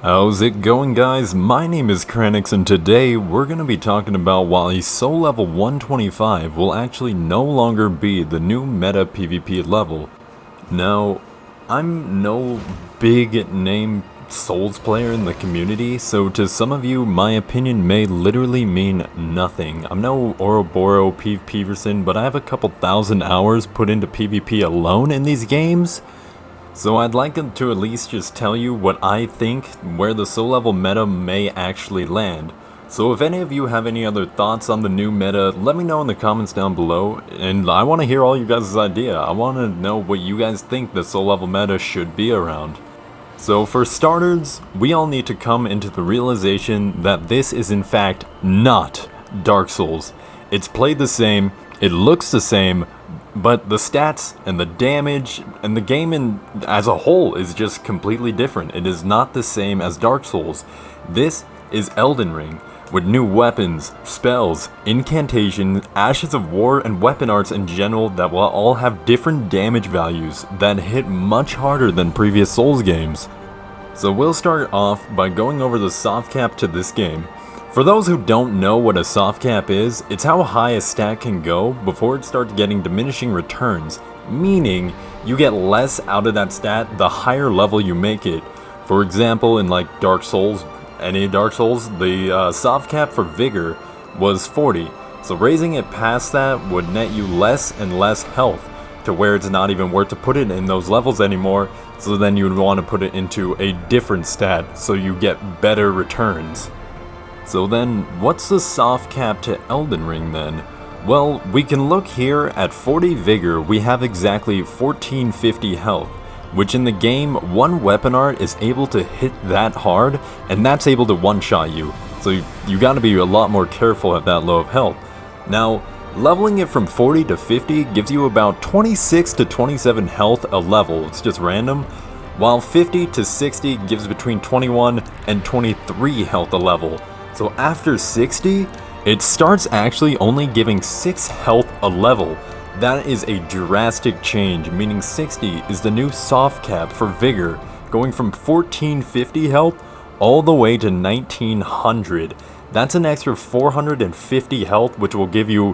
How's it going, guys? My name is Kranix, and today we're going to be talking about why soul level 125 will actually no longer be the new meta PvP level. Now, I'm no big name Souls player in the community, so to some of you, my opinion may literally mean nothing. I'm no Ouroboros Peverson, but I have a couple thousand hours put into PvP alone in these games. So I'd like to at least just tell you what I think where the soul level meta may actually land. So if any of you have any other thoughts on the new meta, let me know in the comments down below, and I want to hear all you guys' idea. I want to know what you guys think the soul level meta should be around. So for starters, we all need to come into the realization that this is in fact not Dark Souls. It's played the same, it looks the same, but the stats and the damage and the game as a whole is just completely different. It is not the same as Dark Souls. This is Elden Ring, with new weapons, spells, incantations, ashes of war, and weapon arts in general that will all have different damage values that hit much harder than previous Souls games. So we'll start off by going over the soft cap to this game. For those who don't know what a soft cap is, it's how high a stat can go before it starts getting diminishing returns, meaning you get less out of that stat the higher level you make it. For example, in like Dark Souls, any Dark Souls, the soft cap for Vigor was 40, so raising it past that would net you less and less health, to where it's not even worth to put it in those levels anymore, so then you would want to put it into a different stat so you get better returns. So then, what's the soft cap to Elden Ring then? Well, we can look here at 40 Vigor, we have exactly 1450 health, which in the game, one weapon art is able to hit that hard, and that's able to one-shot you. So you gotta be a lot more careful at that low of health. Now, leveling it from 40 to 50 gives you about 26 to 27 health a level, it's just random, while 50 to 60 gives between 21 and 23 health a level. So after 60, it starts actually only giving 6 health a level. That is a drastic change, meaning 60 is the new soft cap for Vigor, going from 1450 health all the way to 1900. That's an extra 450 health, which will give you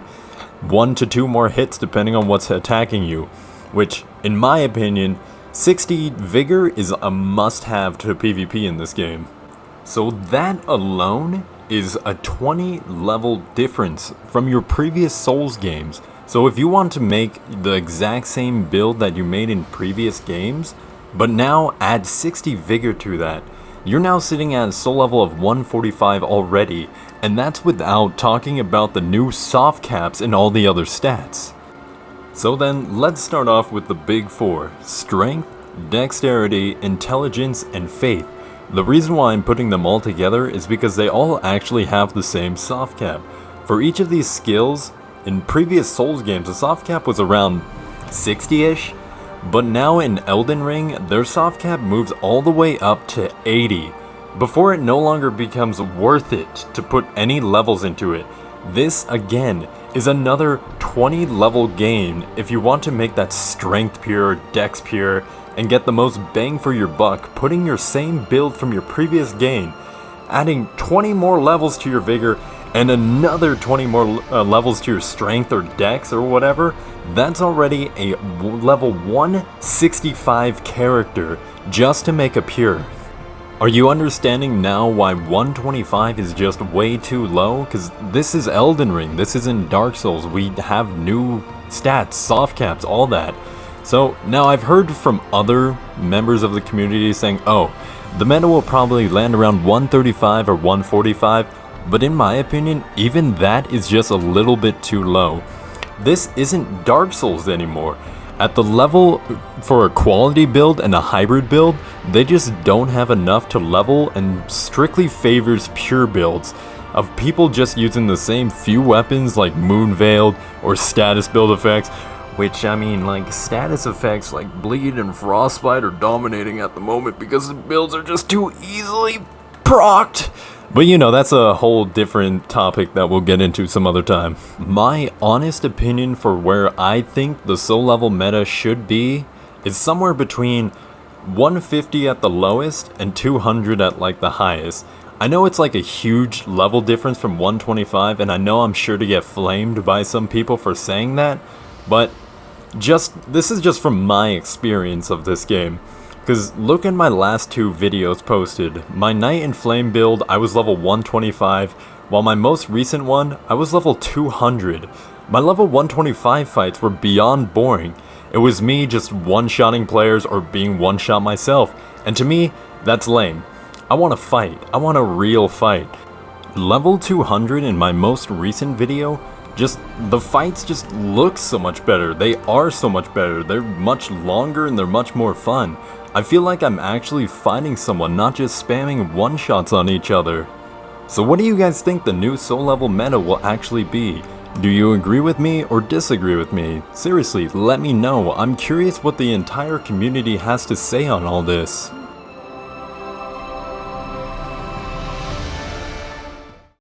1 to 2 more hits depending on what's attacking you, which, in my opinion, 60 Vigor is a must-have to PvP in this game. So that alone is a 20 level difference from your previous Souls games. So if you want to make the exact same build that you made in previous games, but now add 60 Vigor to that, you're now sitting at a soul level of 145 already, and that's without talking about the new soft caps and all the other stats. So then, let's start off with the big four: strength, dexterity, intelligence, and faith. The reason why I'm putting them all together is because they all actually have the same soft cap. For each of these skills, in previous Souls games, the soft cap was around 60-ish, but now in Elden Ring, their soft cap moves all the way up to 80, before it no longer becomes worth it to put any levels into it. This, again, is another 20 level gain if you want to make that strength pure, dex pure, and get the most bang for your buck, putting your same build from your previous game, adding 20 more levels to your Vigor, and another 20 more levels to your strength or dex or whatever. That's already a level 165 character just to make a pure. Are you understanding now why 125 is just way too low? Because this is Elden Ring, this isn't Dark Souls. We have new stats, soft caps, all that. So now I've heard from other members of the community saying, oh, the meta will probably land around 135 or 145, but in my opinion, even that is just a little bit too low. This isn't Dark Souls anymore. At the level for a quality build and a hybrid build, they just don't have enough to level, and strictly favors pure builds of people just using the same few weapons like Moon Veiled or status build effects, which, I mean, like, status effects like Bleed and Frostbite are dominating at the moment because the builds are just too easily procced. But you know, that's a whole different topic that we'll get into some other time. My honest opinion for where I think the soul level meta should be is somewhere between 150 at the lowest and 200 at like the highest. I know it's like a huge level difference from 125, and I know I'm sure to get flamed by some people for saying that, but this is just from my experience of this game. Because look at my last two videos posted. My Knight and Flame build, I was level 125, while my most recent one, I was level 200. My level 125 fights were beyond boring. It was me just one-shotting players or being one-shot myself, and to me, that's lame. I want to fight. I want a real fight. Level 200 in my most recent video, the fights just look so much better. They are so much better. They're much longer and they're much more fun. I feel like I'm actually fighting someone, not just spamming one-shots on each other. So what do you guys think the new soul level meta will actually be? Do you agree with me or disagree with me? Seriously, let me know. I'm curious what the entire community has to say on all this.